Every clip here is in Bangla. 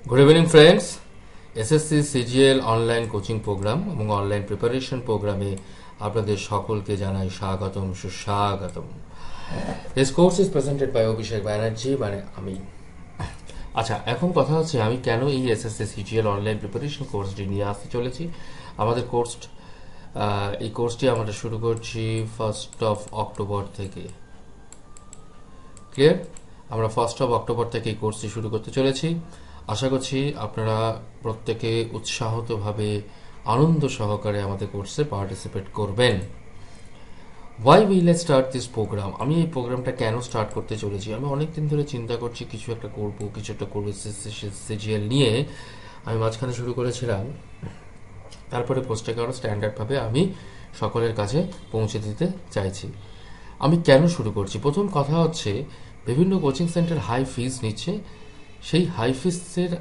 Good evening friends. SSC CGL online coaching programme এবং অনলাইন প্রিপারেশন প্রোগ্রামে আপনাদের সকলকে জানাই স্বাগতম, সুস্বাগতম। This course is presented by Abhishek Banerjee, মানে আমি। আচ্ছা, এখন কথা হচ্ছে আমি কেন এই এসএসসি সিজিএল অনলাইন প্রিপারেশন কোর্সটি নিয়ে আসতে চলেছি। আমাদের এই কোর্সটি আমরা শুরু করছি 1st অফ অক্টোবর থেকে। ক্লিয়ার? আমরা 1st অফ অক্টোবর থেকে এই কোর্সটি শুরু করতে চলেছি। আশা করছি আপনারা প্রত্যেকে উৎসাহিতভাবে আনন্দ সহকারে আমাদের কোর্সে পার্টিসিপেট করবেন। Why will I start this program? আমি এই প্রোগ্রামটা কেন স্টার্ট করতে চলেছি? আমি অনেকদিন ধরে চিন্তা করছি কিছু একটা করবো সিজিএল নিয়ে। আমি মাঝখানে শুরু করেছিলাম, তারপরে কোর্সটাকে আরও স্ট্যান্ডার্ডভাবে আমি সকলের কাছে পৌঁছে দিতে চাইছি। আমি কেন শুরু করছি? প্রথম কথা হচ্ছে, বিভিন্ন কোচিং সেন্টার হাই ফিস নিচ্ছে। সেই হাই ফিসের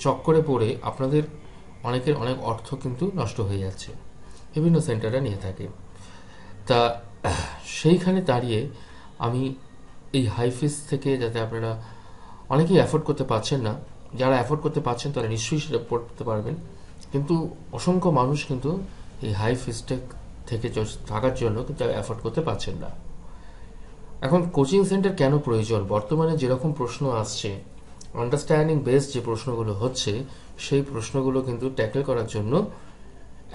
চক্করে পড়ে আপনাদের অনেকের অনেক অর্থ কিন্তু নষ্ট হয়ে যাচ্ছে, বিভিন্ন সেন্টাররা নিয়ে থাকে। তা সেইখানে দাঁড়িয়ে আমি এই হাই ফিস থেকে, যাতে আপনারা অনেকেই অ্যাফোর্ড করতে পারছেন না, যারা অ্যাফোর্ড করতে পারছেন তারা নিশ্চয়ই সেটা পড়তে পারবেন, কিন্তু অসংখ্য মানুষ কিন্তু এই হাই ফিসটা থেকে থাকার জন্য কিন্তু অ্যাফোর্ড করতে পারছেন না। এখন কোচিং সেন্টার কেন প্রয়োজন? বর্তমানে যেরকম প্রশ্ন আসছে, আন্ডারস্ট্যান্ডিং বেসড যে প্রশ্নগুলো হচ্ছে, সেই প্রশ্নগুলো কিন্তু ট্যাকেল করার জন্য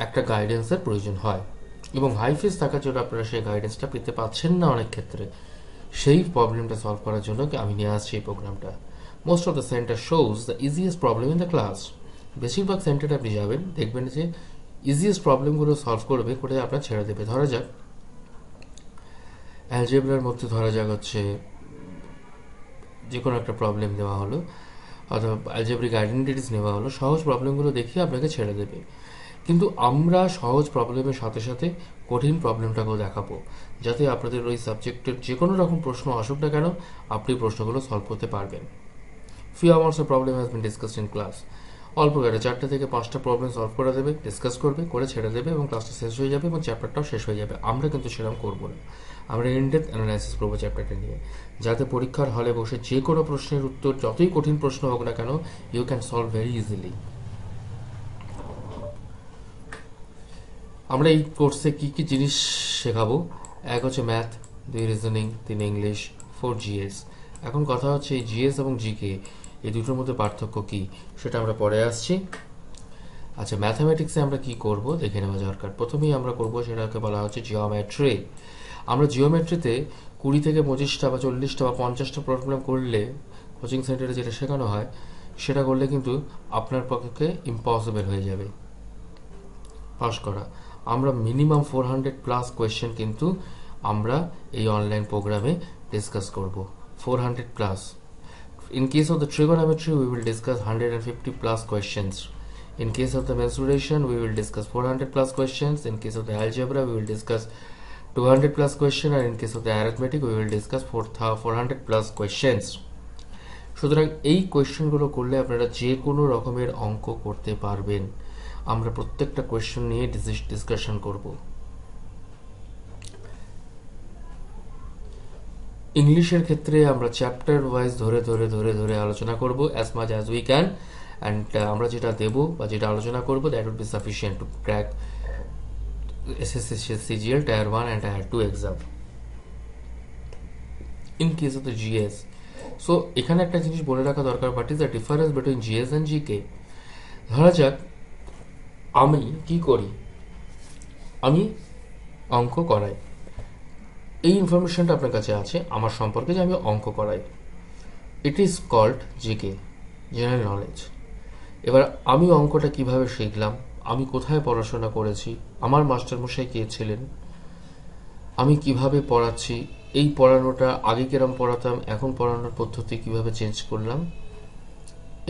একটা গাইডেন্সের প্রয়োজন হয়, এবং হাই ফিস থাকার জন্য আপনারা সেই গাইডেন্সটা পেতে পাচ্ছেন না অনেক ক্ষেত্রে। সেই প্রবলেমটা সলভ করার জন্য আমি নিয়ে আসছি এই প্রোগ্রামটা। Most of the centre shows the easiest problem in the class. বেশিরভাগ সেন্টারে আপনি যাবেন, দেখবেন যে ইজিয়েস্ট প্রবলেমগুলো সলভ করে আপনার ছেড়ে দেবে। ধরা যাক অ্যালজেব্রার মধ্যে হচ্ছে যে কোনো একটা প্রবলেম দেওয়া হলো, অথবা অ্যালজেব্রিক আইডেন্টিটিস নেওয়া হলো, সহজ প্রবলেমগুলো দেখিয়ে আপনাকে ছেড়ে দেবে। কিন্তু আমরা সহজ প্রবলেমের সাথে সাথে কঠিন প্রবলেমটাকেও দেখাবো, যাতে আপনাদের ওই সাবজেক্টের যে কোনো রকম প্রশ্ন আসুক না কেন, আপনি প্রশ্নগুলো সলভ করতে পারবেন। Few hours of problem has been discussed in class. অল্প করে 4 থেকে 5টা প্রবলেম সলভ করে দেবে, ডিসকাস করবে, করে ছেড়ে দেবে, এবং ক্লাসটা শেষ হয়ে যাবে এবং চ্যাপ্টারটাও শেষ হয়ে যাবে। আমরা কিন্তু সেরকম করবো না, আমরা ইনডেপথ অ্যানালাইসিস করবো চ্যাপ্টারটা নিয়ে, যাতে পরীক্ষার হলে বসে যে কোনো প্রশ্নের উত্তর, যতই কঠিন প্রশ্ন হোক না কেন, you can solve very easily. আমরা এই কোর্সে কি কি জিনিস শেখাবো? 1 হচ্ছে ম্যাথ, 2 রিজনিং, 3 ইংলিশ, 4 জিএস। এখন কথা হচ্ছে এই জিএস এবং জিকে এই দুটোর মধ্যে পার্থক্য কি, সেটা আমরা পরে আসছি। আচ্ছা, ম্যাথামেটিক্সে আমরা কি করব দেখে নেওয়া দরকার। প্রথমেই আমরা করব, সেটাকে বলা হচ্ছে জিওমেট্রি। আমরা জিওমেট্রিতে 20 থেকে 25টা বা 40টা বা 50টা প্রবলেম করলে, কোচিং সেন্টারে যেটা শেখানো হয় সেটা করলে কিন্তু আপনার পক্ষে ইম্পসিবল হয়ে যাবে পাস করা। আমরা মিনিমাম 400+ কোয়েশ্চেন কিন্তু আমরা এই অনলাইন প্রোগ্রামে ডিসকাস করব, 400+। In case of the trigonometry, we will discuss 150+ questions. In case of the mensuration, we will discuss 400+ questions. In case of the algebra, we will discuss 200+ questions. And in case of the arithmetic, we will discuss 400+ questions. সুতরাং এই কোয়েশ্চেনগুলো করলে আপনারা যে কোনো রকমের অঙ্ক করতে পারবেন। আমরা প্রত্যেকটা কোয়েশ্চেন নিয়ে ডিসকাশন করব। ইংলিশের ক্ষেত্রে আমরা চ্যাপ্টার ওয়াইজ ধরে আলোচনা করব as much as we can, and আমরা যেটা দেব বা যেটা আলোচনা করব, that would be sufficient to crack SSC CGL tier 1 and tier 2 exam. In case of the GS, so এখানে একটা জিনিস বলে রাখা দরকার, what is the difference between GS and GK. ধরা যাক আমি কি করি, আমি অঙ্ক করাই, এই ইনফরমেশনটা আপনার কাছে আছে আমার সম্পর্কে, যে আমি অঙ্ক করাই। It is called GK, general knowledge. এবার আমি অঙ্কটা কিভাবে শিখলাম, আমি কোথায় পড়াশোনা করেছি, আমার মাস্টারমশাই কে ছিলেন, আমি কিভাবে পড়াচ্ছি, এই পড়ানোটা আগে কিরম পড়াতাম, এখন পড়ানোর পদ্ধতি কিভাবে চেঞ্জ করলাম,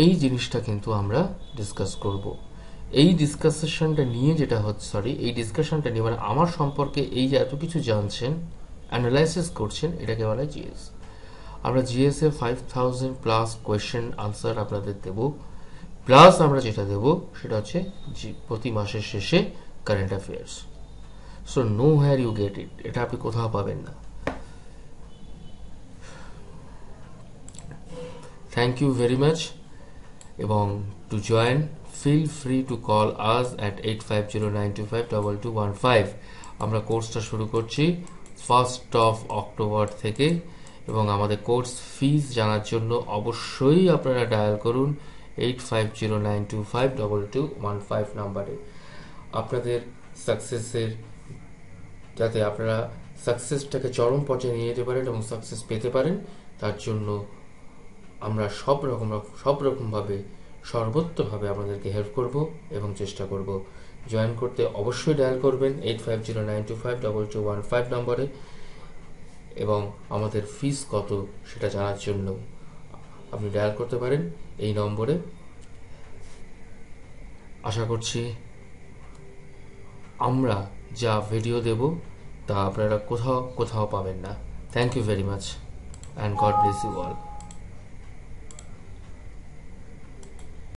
এই জিনিসটা কিন্তু আমরা ডিসকাস করব। এই ডিসকাশনটা নিয়ে যেটা হচ্ছে, এই ডিসকাশনটা নিয়ে মানে আমার সম্পর্কে এই যে এত কিছু জানছেন, অ্যানালাইসিস করছেন, এটাকে বলা হয় জিএস। আমরা জিএস এ 5000+ কোয়েশ্চেন আনসার আপনাদের দেব, প্লাস আমরা যেটা দেব সেটা হচ্ছে প্রতি মাসের শেষে current affairs. So nowhere you get it, এটা আপনি কোথাও পাবেন না। Thank you very much. এবং to join feel free to call us at 8509252215। আমরা কোর্সটা শুরু করছি 1 অক্টোবর থেকে, এবং আমাদের কোর্স ফিস জানার জন্য অবশ্যই আপনারা ডায়াল করুন 8509252215 নাম্বারে। আপনাদের সাকসেসের, যাতে আপনারা সাকসেসটাকে চরম পর্যায়ে নিয়ে যেতে পারেন এবং সাকসেস পেতে পারেন, তার জন্য আমরা সব রকমভাবে সর্বোত্তভাবে আপনাদেরকে হেল্প করব এবং চেষ্টা করব। জয়েন করতে অবশ্যই ডায়াল করবেন 8509252215 নম্বরে, এবং আমাদের ফিস কত সেটা জানার জন্য আপনি ডায়াল করতে পারেন এই নম্বরে। আশা করছি আমরা যা ভিডিও দেব তা আপনারা কোথাও পাবেন না। Thank you very much and God bless you all.